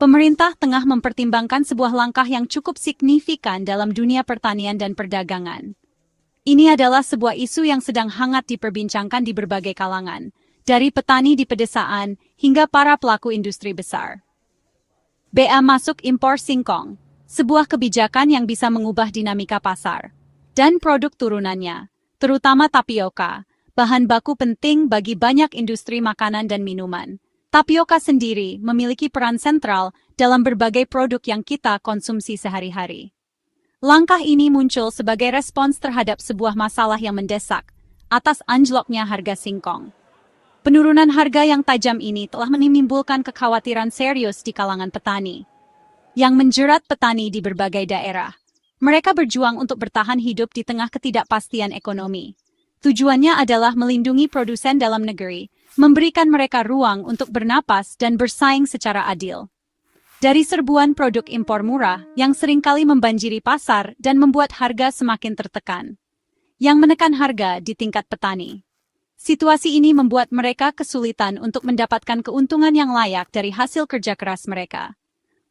Pemerintah tengah mempertimbangkan sebuah langkah yang cukup signifikan dalam dunia pertanian dan perdagangan. Ini adalah sebuah isu yang sedang hangat diperbincangkan di berbagai kalangan, dari petani di pedesaan hingga para pelaku industri besar. Bea masuk impor singkong, sebuah kebijakan yang bisa mengubah dinamika pasar, dan produk turunannya, terutama tapioka, bahan baku penting bagi banyak industri makanan dan minuman. Tapioka sendiri memiliki peran sentral dalam berbagai produk yang kita konsumsi sehari-hari. Langkah ini muncul sebagai respons terhadap sebuah masalah yang mendesak atas anjloknya harga singkong. Penurunan harga yang tajam ini telah menimbulkan kekhawatiran serius di kalangan petani, yang menjerat petani di berbagai daerah. Mereka berjuang untuk bertahan hidup di tengah ketidakpastian ekonomi. Tujuannya adalah melindungi produsen dalam negeri, memberikan mereka ruang untuk bernapas dan bersaing secara adil. Dari serbuan produk impor murah yang seringkali membanjiri pasar dan membuat harga semakin tertekan, yang menekan harga di tingkat petani. Situasi ini membuat mereka kesulitan untuk mendapatkan keuntungan yang layak dari hasil kerja keras mereka.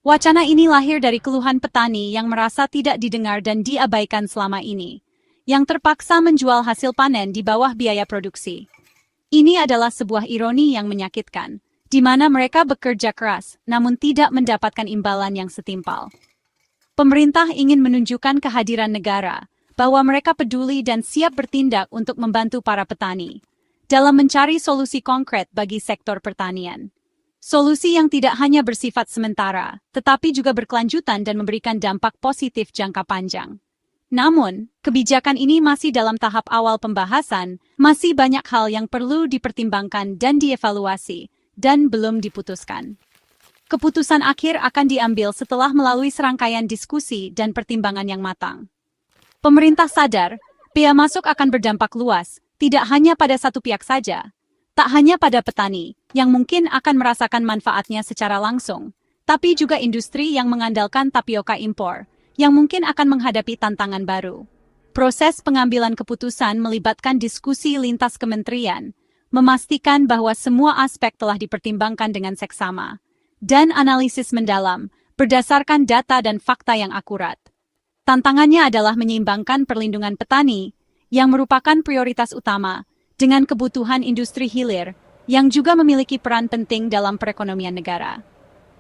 Wacana ini lahir dari keluhan petani yang merasa tidak didengar dan diabaikan selama ini, yang terpaksa menjual hasil panen di bawah biaya produksi. Ini adalah sebuah ironi yang menyakitkan, di mana mereka bekerja keras namun tidak mendapatkan imbalan yang setimpal. Pemerintah ingin menunjukkan kehadiran negara, bahwa mereka peduli dan siap bertindak untuk membantu para petani dalam mencari solusi konkret bagi sektor pertanian. Solusi yang tidak hanya bersifat sementara, tetapi juga berkelanjutan dan memberikan dampak positif jangka panjang. Namun, kebijakan ini masih dalam tahap awal pembahasan, masih banyak hal yang perlu dipertimbangkan dan dievaluasi, dan belum diputuskan. Keputusan akhir akan diambil setelah melalui serangkaian diskusi dan pertimbangan yang matang. Pemerintah sadar, bea masuk akan berdampak luas, tidak hanya pada satu pihak saja, tak hanya pada petani, yang mungkin akan merasakan manfaatnya secara langsung, tapi juga industri yang mengandalkan tapioka impor, yang mungkin akan menghadapi tantangan baru. Proses pengambilan keputusan melibatkan diskusi lintas kementerian, memastikan bahwa semua aspek telah dipertimbangkan dengan seksama, dan analisis mendalam berdasarkan data dan fakta yang akurat. Tantangannya adalah menyeimbangkan perlindungan petani, yang merupakan prioritas utama, dengan kebutuhan industri hilir, yang juga memiliki peran penting dalam perekonomian negara.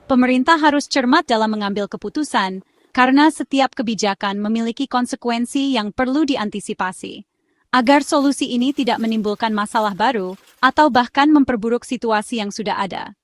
Pemerintah harus cermat dalam mengambil keputusan, karena setiap kebijakan memiliki konsekuensi yang perlu diantisipasi, agar solusi ini tidak menimbulkan masalah baru atau bahkan memperburuk situasi yang sudah ada.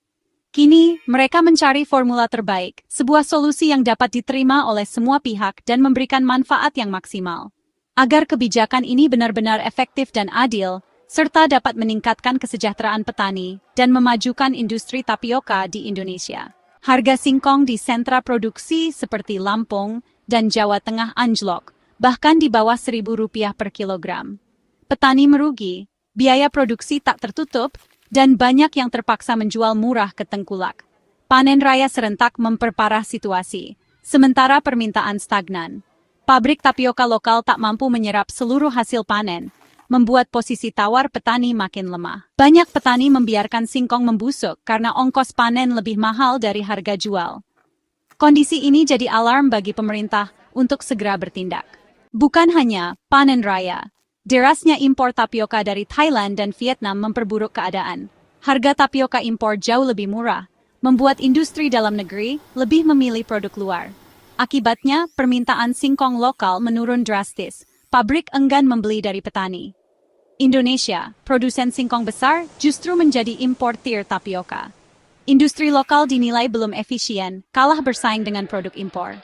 Kini, mereka mencari formula terbaik, sebuah solusi yang dapat diterima oleh semua pihak dan memberikan manfaat yang maksimal, agar kebijakan ini benar-benar efektif dan adil, serta dapat meningkatkan kesejahteraan petani dan memajukan industri tapioka di Indonesia. Harga singkong di sentra produksi seperti Lampung dan Jawa Tengah anjlok, bahkan di bawah Rp1.000 per kilogram. Petani merugi, biaya produksi tak tertutup, dan banyak yang terpaksa menjual murah ke tengkulak. Panen raya serentak memperparah situasi, sementara permintaan stagnan. Pabrik tapioka lokal tak mampu menyerap seluruh hasil panen, membuat posisi tawar petani makin lemah. Banyak petani membiarkan singkong membusuk karena ongkos panen lebih mahal dari harga jual. Kondisi ini jadi alarm bagi pemerintah untuk segera bertindak. Bukan hanya panen raya, derasnya impor tapioka dari Thailand dan Vietnam memperburuk keadaan. Harga tapioka impor jauh lebih murah, membuat industri dalam negeri lebih memilih produk luar. Akibatnya, permintaan singkong lokal menurun drastis. Pabrik enggan membeli dari petani. Indonesia, produsen singkong besar, justru menjadi importir tapioka. Industri lokal dinilai belum efisien, kalah bersaing dengan produk impor.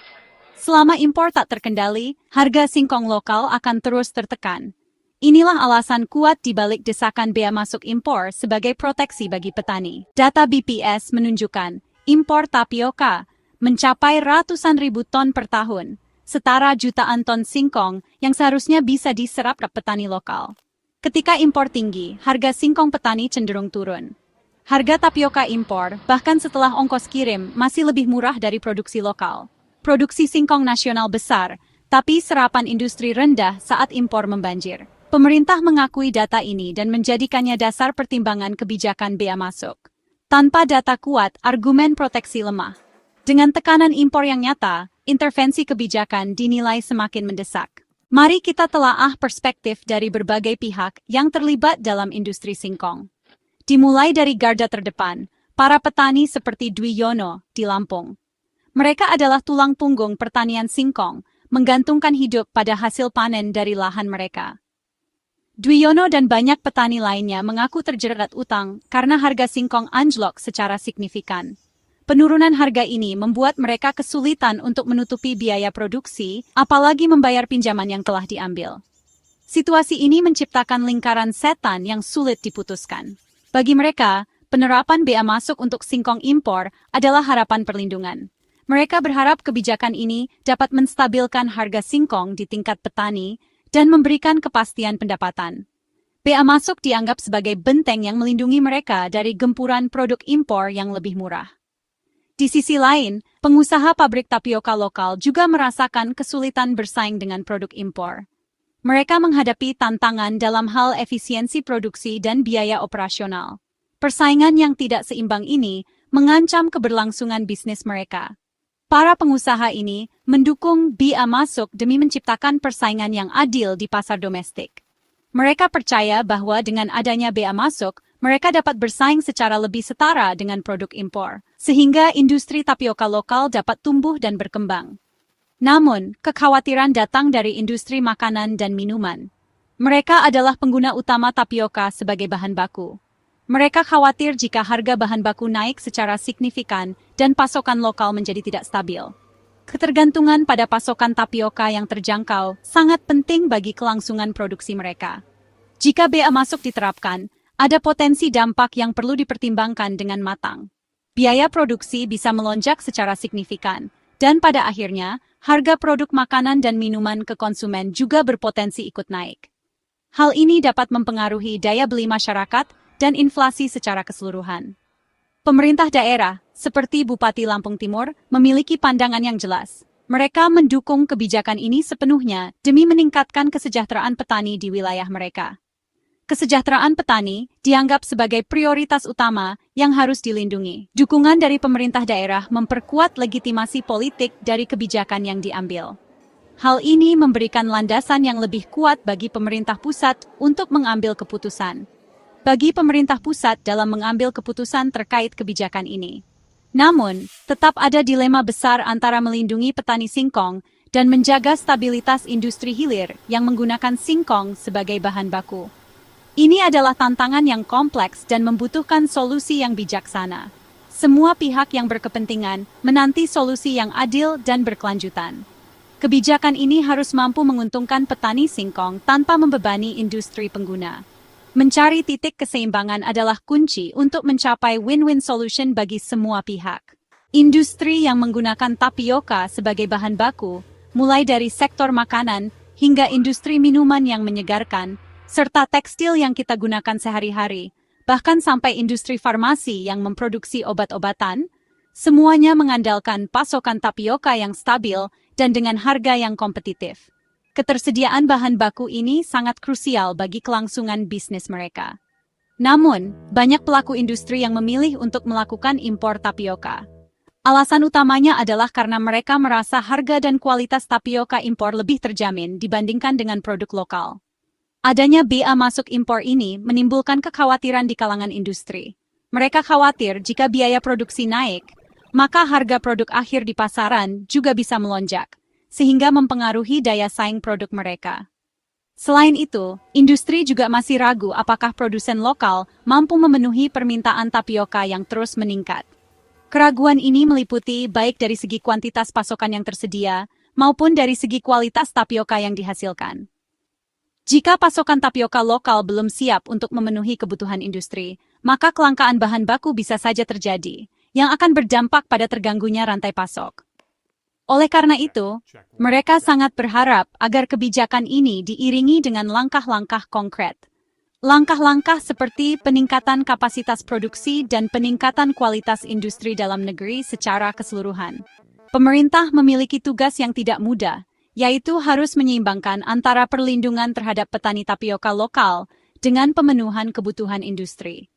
Selama impor tak terkendali, harga singkong lokal akan terus tertekan. Inilah alasan kuat di balik desakan bea masuk impor sebagai proteksi bagi petani. Data BPS menunjukkan, impor tapioka mencapai ratusan ribu ton per tahun, setara jutaan ton singkong yang seharusnya bisa diserap petani lokal. Ketika impor tinggi, harga singkong petani cenderung turun. Harga tapioka impor, bahkan setelah ongkos kirim, masih lebih murah dari produksi lokal. Produksi singkong nasional besar, tapi serapan industri rendah saat impor membanjir. Pemerintah mengakui data ini dan menjadikannya dasar pertimbangan kebijakan bea masuk. Tanpa data kuat, argumen proteksi lemah. Dengan tekanan impor yang nyata, intervensi kebijakan dinilai semakin mendesak. Mari kita telaah perspektif dari berbagai pihak yang terlibat dalam industri singkong. Dimulai dari garda terdepan, para petani seperti Dwi Yono di Lampung. Mereka adalah tulang punggung pertanian singkong, menggantungkan hidup pada hasil panen dari lahan mereka. Dwi Yono dan banyak petani lainnya mengaku terjerat utang karena harga singkong anjlok secara signifikan. Penurunan harga ini membuat mereka kesulitan untuk menutupi biaya produksi, apalagi membayar pinjaman yang telah diambil. Situasi ini menciptakan lingkaran setan yang sulit diputuskan. Bagi mereka, penerapan bea masuk untuk singkong impor adalah harapan perlindungan. Mereka berharap kebijakan ini dapat menstabilkan harga singkong di tingkat petani dan memberikan kepastian pendapatan. Bea masuk dianggap sebagai benteng yang melindungi mereka dari gempuran produk impor yang lebih murah. Di sisi lain, pengusaha pabrik tapioka lokal juga merasakan kesulitan bersaing dengan produk impor. Mereka menghadapi tantangan dalam hal efisiensi produksi dan biaya operasional. Persaingan yang tidak seimbang ini mengancam keberlangsungan bisnis mereka. Para pengusaha ini mendukung bea masuk demi menciptakan persaingan yang adil di pasar domestik. Mereka percaya bahwa dengan adanya bea masuk, mereka dapat bersaing secara lebih setara dengan produk impor, sehingga industri tapioka lokal dapat tumbuh dan berkembang. Namun, kekhawatiran datang dari industri makanan dan minuman. Mereka adalah pengguna utama tapioka sebagai bahan baku. Mereka khawatir jika harga bahan baku naik secara signifikan dan pasokan lokal menjadi tidak stabil. Ketergantungan pada pasokan tapioka yang terjangkau sangat penting bagi kelangsungan produksi mereka. Jika bea masuk diterapkan, ada potensi dampak yang perlu dipertimbangkan dengan matang. Biaya produksi bisa melonjak secara signifikan, dan pada akhirnya, harga produk makanan dan minuman ke konsumen juga berpotensi ikut naik. Hal ini dapat mempengaruhi daya beli masyarakat dan inflasi secara keseluruhan. Pemerintah daerah, seperti Bupati Lampung Timur, memiliki pandangan yang jelas. Mereka mendukung kebijakan ini sepenuhnya demi meningkatkan kesejahteraan petani di wilayah mereka. Kesejahteraan petani dianggap sebagai prioritas utama yang harus dilindungi. Dukungan dari pemerintah daerah memperkuat legitimasi politik dari kebijakan yang diambil. Hal ini memberikan landasan yang lebih kuat bagi pemerintah pusat untuk mengambil keputusan. Bagi pemerintah pusat dalam mengambil keputusan terkait kebijakan ini. Namun, tetap ada dilema besar antara melindungi petani singkong dan menjaga stabilitas industri hilir yang menggunakan singkong sebagai bahan baku. Ini adalah tantangan yang kompleks dan membutuhkan solusi yang bijaksana. Semua pihak yang berkepentingan menanti solusi yang adil dan berkelanjutan. Kebijakan ini harus mampu menguntungkan petani singkong tanpa membebani industri pengguna. Mencari titik keseimbangan adalah kunci untuk mencapai win-win solution bagi semua pihak. Industri yang menggunakan tapioka sebagai bahan baku, mulai dari sektor makanan hingga industri minuman yang menyegarkan, serta tekstil yang kita gunakan sehari-hari, bahkan sampai industri farmasi yang memproduksi obat-obatan, semuanya mengandalkan pasokan tapioka yang stabil dan dengan harga yang kompetitif. Ketersediaan bahan baku ini sangat krusial bagi kelangsungan bisnis mereka. Namun, banyak pelaku industri yang memilih untuk melakukan impor tapioka. Alasan utamanya adalah karena mereka merasa harga dan kualitas tapioka impor lebih terjamin dibandingkan dengan produk lokal. Adanya bea masuk impor ini menimbulkan kekhawatiran di kalangan industri. Mereka khawatir jika biaya produksi naik, maka harga produk akhir di pasaran juga bisa melonjak, sehingga mempengaruhi daya saing produk mereka. Selain itu, industri juga masih ragu apakah produsen lokal mampu memenuhi permintaan tapioka yang terus meningkat. Keraguan ini meliputi baik dari segi kuantitas pasokan yang tersedia, maupun dari segi kualitas tapioka yang dihasilkan. Jika pasokan tapioka lokal belum siap untuk memenuhi kebutuhan industri, maka kelangkaan bahan baku bisa saja terjadi, yang akan berdampak pada terganggunya rantai pasok. Oleh karena itu, mereka sangat berharap agar kebijakan ini diiringi dengan langkah-langkah konkret. Langkah-langkah seperti peningkatan kapasitas produksi dan peningkatan kualitas industri dalam negeri secara keseluruhan. Pemerintah memiliki tugas yang tidak mudah, yaitu harus menyeimbangkan antara perlindungan terhadap petani tapioka lokal dengan pemenuhan kebutuhan industri.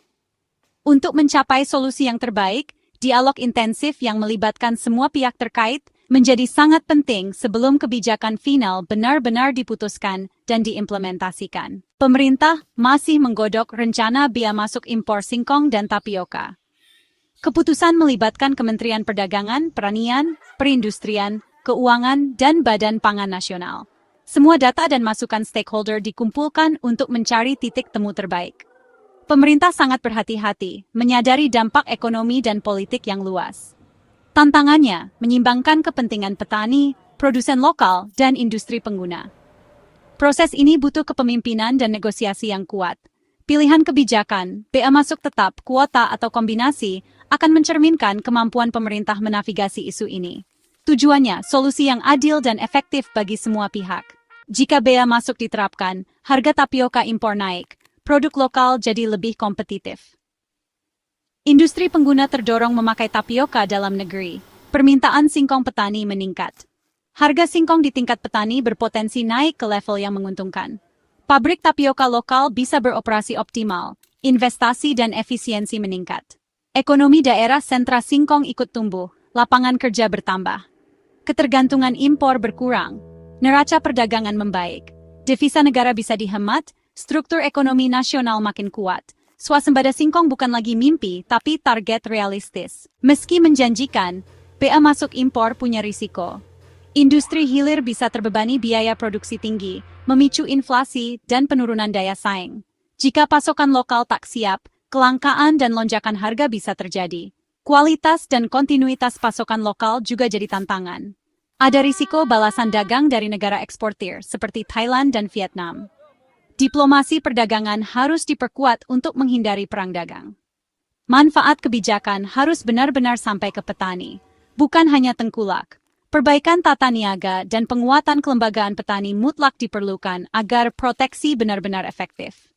Untuk mencapai solusi yang terbaik, Dialog intensif yang melibatkan semua pihak terkait menjadi sangat penting sebelum kebijakan final benar-benar diputuskan dan diimplementasikan. Pemerintah masih menggodok rencana bea masuk impor singkong dan tapioka. Keputusan melibatkan Kementerian Perdagangan, Pertanian, Perindustrian, Keuangan, dan Badan Pangan Nasional. Semua data dan masukan stakeholder dikumpulkan untuk mencari titik temu terbaik. Pemerintah sangat berhati-hati, menyadari dampak ekonomi dan politik yang luas. Tantangannya menyimbangkan kepentingan petani, produsen lokal, dan industri pengguna. Proses ini butuh kepemimpinan dan negosiasi yang kuat. Pilihan kebijakan, bea masuk tetap, kuota, atau kombinasi akan mencerminkan kemampuan pemerintah menavigasi isu ini. Tujuannya, solusi yang adil dan efektif bagi semua pihak. Jika bea masuk diterapkan, harga tapioka impor naik, produk lokal jadi lebih kompetitif. Industri pengguna terdorong memakai tapioka dalam negeri. Permintaan singkong petani meningkat. Harga singkong di tingkat petani berpotensi naik ke level yang menguntungkan. Pabrik tapioka lokal bisa beroperasi optimal, investasi dan efisiensi meningkat. Ekonomi daerah sentra singkong ikut tumbuh, lapangan kerja bertambah. Ketergantungan impor berkurang, neraca perdagangan membaik, devisa negara bisa dihemat, struktur ekonomi nasional makin kuat. Swasembada singkong bukan lagi mimpi, tapi target realistis. Meski menjanjikan, bea masuk impor punya risiko. Industri hilir bisa terbebani biaya produksi tinggi, memicu inflasi dan penurunan daya saing. Jika pasokan lokal tak siap, kelangkaan dan lonjakan harga bisa terjadi. Kualitas dan kontinuitas pasokan lokal juga jadi tantangan. Ada risiko balasan dagang dari negara eksportir seperti Thailand dan Vietnam. Diplomasi perdagangan harus diperkuat untuk menghindari perang dagang. Manfaat kebijakan harus benar-benar sampai ke petani, bukan hanya tengkulak. Perbaikan tata niaga dan penguatan kelembagaan petani mutlak diperlukan agar proteksi benar-benar efektif.